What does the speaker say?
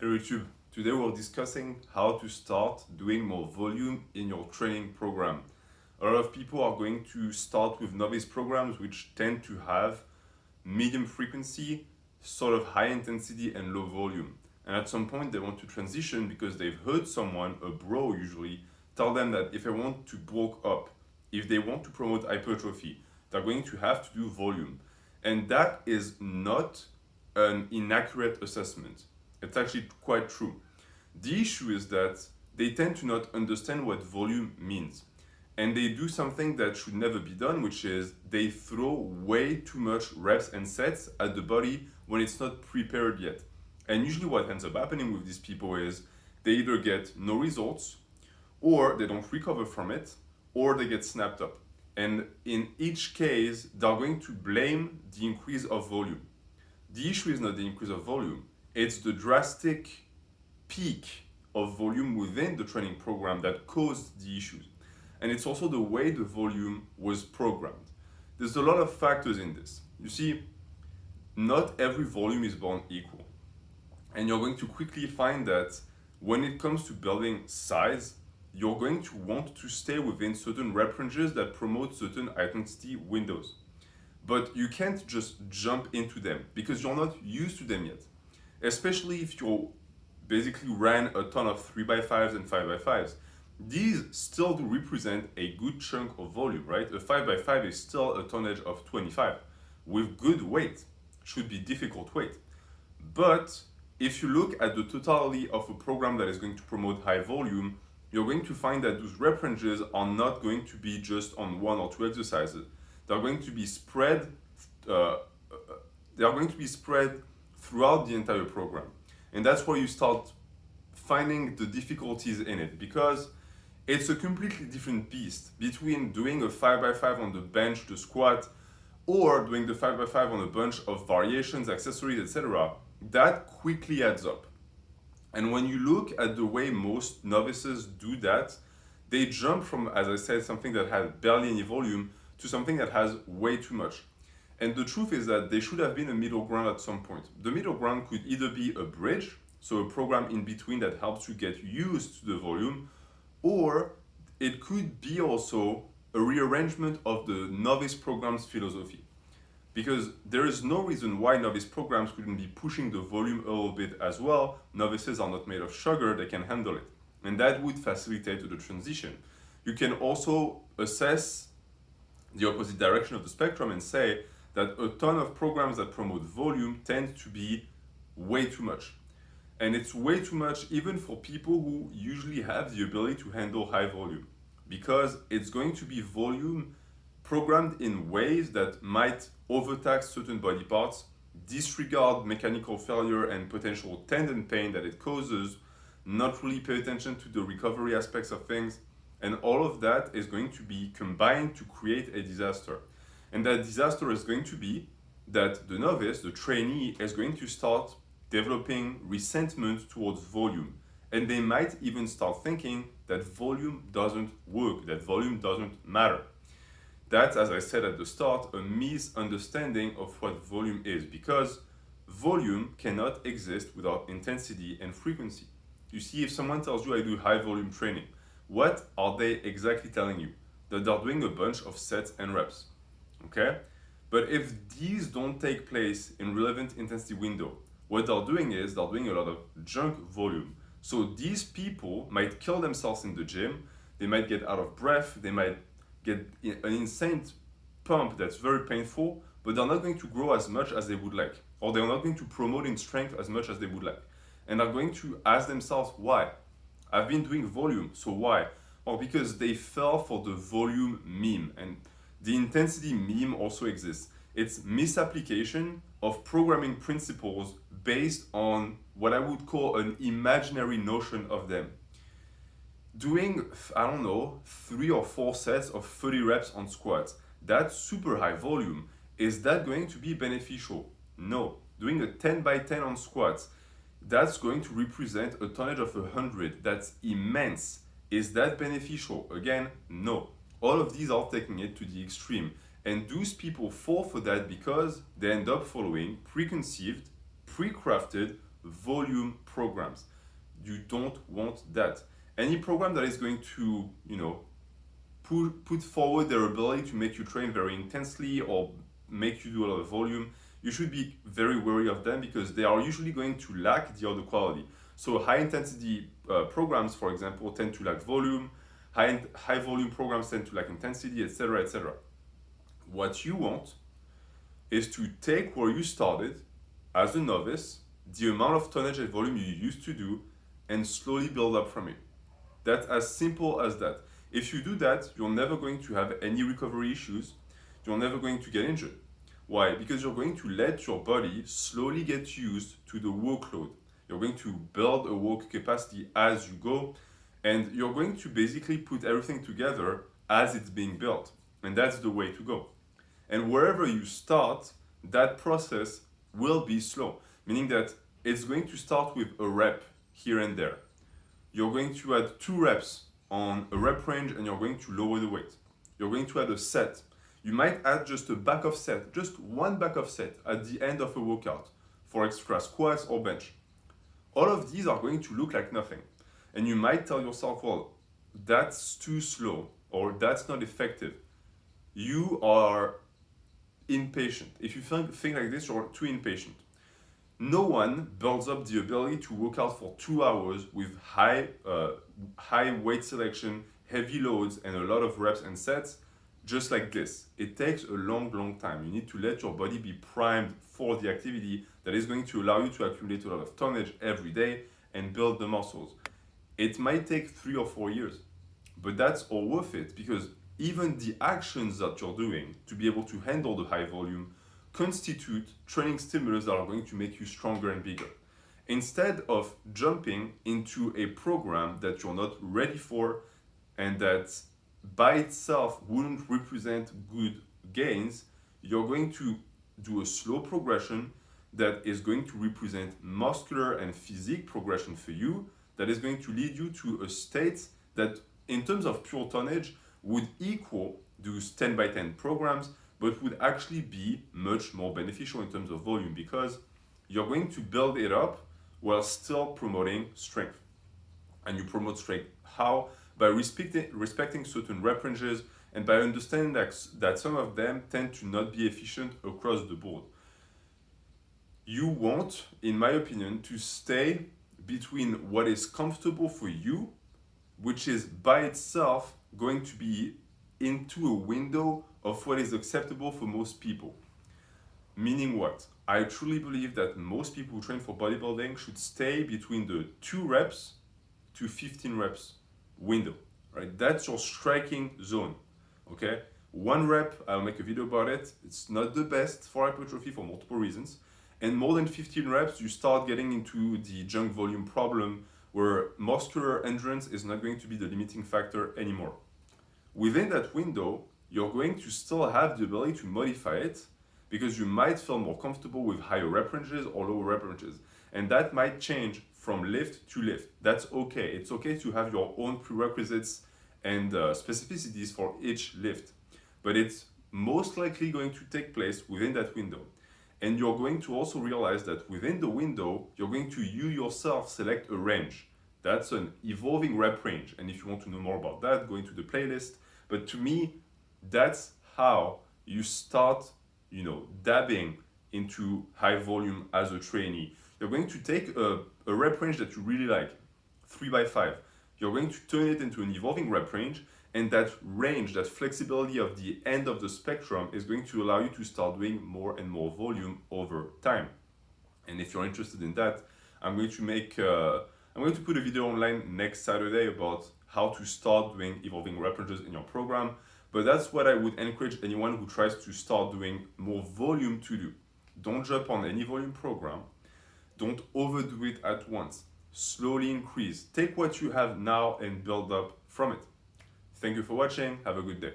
Hey YouTube, today we're discussing how to start doing more volume in your training program. A lot of people are going to start with novice programs which tend to have medium frequency, sort of high intensity and low volume. And at some point they want to transition because they've heard someone, a bro usually, tell them that if they want to bulk up, if they want to promote hypertrophy, they're going to have to do volume. And that is not an inaccurate assessment. It's actually quite true. The issue is that they tend to not understand what volume means. And they do something that should never be done, which is they throw way too much reps and sets at the body when it's not prepared yet. And usually, what ends up happening with these people is they either get no results, or they don't recover from it, or they get snapped up. And in each case, they're going to blame the increase of volume. The issue is not the increase of volume, it's the drastic peak of volume within the training program that caused the issues. And it's also the way the volume was programmed. There's a lot of factors in this. You see, not every volume is born equal. And you're going to quickly find that when it comes to building size, you're going to want to stay within certain rep ranges that promote certain intensity windows. But you can't just jump into them because you're not used to them yet. Especially if you basically ran a ton of 3x5s and 5x5s. These still do represent a good chunk of volume, right? A 5x5 is still a tonnage of 25 with good weight, should be difficult weight. But if you look at the totality of a program that is going to promote high volume, you're going to find that those rep ranges are not going to be just on one or two exercises. They're going to be spread. They are going to be spread throughout the entire program, and that's where you start finding the difficulties in it because it's a completely different beast between doing a 5x5 on the bench, the squat, or doing the 5x5 on a bunch of variations, accessories, etc. That quickly adds up. And when you look at the way most novices do that, they jump from, as I said, something that had barely any volume to something that has way too much. And the truth is that there should have been a middle ground at some point. The middle ground could either be a bridge, so a program in between that helps you get used to the volume, or it could be also a rearrangement of the novice program's philosophy. Because there is no reason why novice programs couldn't be pushing the volume a little bit as well. Novices are not made of sugar, they can handle it. And that would facilitate the transition. You can also assess the opposite direction of the spectrum and say that a ton of programs that promote volume tend to be way too much. And it's way too much even for people who usually have the ability to handle high volume, because it's going to be volume programmed in ways that might overtax certain body parts, disregard mechanical failure and potential tendon pain that it causes, not really pay attention to the recovery aspects of things, and all of that is going to be combined to create a disaster. And that disaster is going to be that the novice, the trainee, is going to start developing resentment towards volume. And they might even start thinking that volume doesn't work, that volume doesn't matter. That's, as I said at the start, a misunderstanding of what volume is, because volume cannot exist without intensity and frequency. You see, if someone tells you I do high volume training, what are they exactly telling you? That they're doing a bunch of sets and reps, okay? But if these don't take place in relevant intensity window, what they're doing is they're doing a lot of junk volume. So these people might kill themselves in the gym, they might get out of breath, they might get an insane pump that's very painful, but they're not going to grow as much as they would like, or they're not going to promote in strength as much as they would like. And they're going to ask themselves, why? I've been doing volume, so why? Or because they fell for the volume meme. And the intensity meme also exists. It's misapplication of programming principles based on what I would call an imaginary notion of them. Doing, I don't know, 3 or 4 sets of 30 reps on squats, that's super high volume. Is that going to be beneficial? No. Doing a 10 by 10 on squats, that's going to represent a tonnage of 100. That's immense. Is that beneficial? Again, no. All of these are taking it to the extreme. And those people fall for that because they end up following preconceived, pre-crafted volume programs. You don't want that. Any program that is going to, put forward their ability to make you train very intensely or make you do a lot of volume, you should be very wary of them because they are usually going to lack the other quality. So high intensity programs, for example, tend to lack volume. High volume programs tend to lack intensity, etc., etc. What you want is to take where you started as a novice, the amount of tonnage and volume you used to do, and slowly build up from it. That's as simple as that. If you do that, you're never going to have any recovery issues. You're never going to get injured. Why? Because you're going to let your body slowly get used to the workload. You're going to build a work capacity as you go, and you're going to basically put everything together as it's being built. And that's the way to go. And wherever you start, that process will be slow, meaning that it's going to start with a rep here and there. You're going to add 2 reps on a rep range and you're going to lower the weight. You're going to add a set. You might add just a back off set, just one back off set at the end of a workout for extra squats or bench. All of these are going to look like nothing. And you might tell yourself, well, that's too slow or that's not effective. You are impatient. If you think like this, you're too impatient. No one builds up the ability to work out for 2 hours with high weight selection, heavy loads, and a lot of reps and sets just like this. It takes a long time. You need to let your body be primed for the activity that is going to allow you to accumulate a lot of tonnage every day and build the muscles. It might take 3 or 4 years, but that's all worth it because even the actions that you're doing to be able to handle the high volume constitute training stimulus that are going to make you stronger and bigger. Instead of jumping into a program that you're not ready for and that by itself wouldn't represent good gains, you're going to do a slow progression that is going to represent muscular and physique progression for you, that is going to lead you to a state that, in terms of pure tonnage, would equal those 10 by 10 programs, but would actually be much more beneficial in terms of volume because you're going to build it up while still promoting strength. And you promote strength how? By respecting certain rep ranges and by understanding that some of them tend to not be efficient across the board. You want, in my opinion, to stay between what is comfortable for you, which is by itself going to be into a window of what is acceptable for most people. Meaning what? I truly believe that most people who train for bodybuilding should stay between the 2 reps to 15 reps window, right? That's your striking zone, okay? 1 rep, I'll make a video about it. It's not the best for hypertrophy for multiple reasons. And more than 15 reps, you start getting into the junk volume problem where muscular endurance is not going to be the limiting factor anymore. Within that window, you're going to still have the ability to modify it because you might feel more comfortable with higher rep ranges or lower rep ranges. And that might change from lift to lift. That's okay. It's okay to have your own prerequisites and specificities for each lift. But it's most likely going to take place within that window. And you're going to also realize that within the window, you're going to you yourself select a range. That's an evolving rep range. And if you want to know more about that, go into the playlist. But to me, that's how you start, dabbing into high volume as a trainee. You're going to take a rep range that you really like, 3x5. You're going to turn it into an evolving rep range, and that range, that flexibility of the end of the spectrum is going to allow you to start doing more and more volume over time. And if you're interested in that, I'm going to put a video online next Saturday about how to start doing evolving rep ranges in your program. But that's what I would encourage anyone who tries to start doing more volume to do. Don't jump on any volume program. Don't overdo it at once. Slowly increase. Take what you have now and build up from it. Thank you for watching. Have a good day.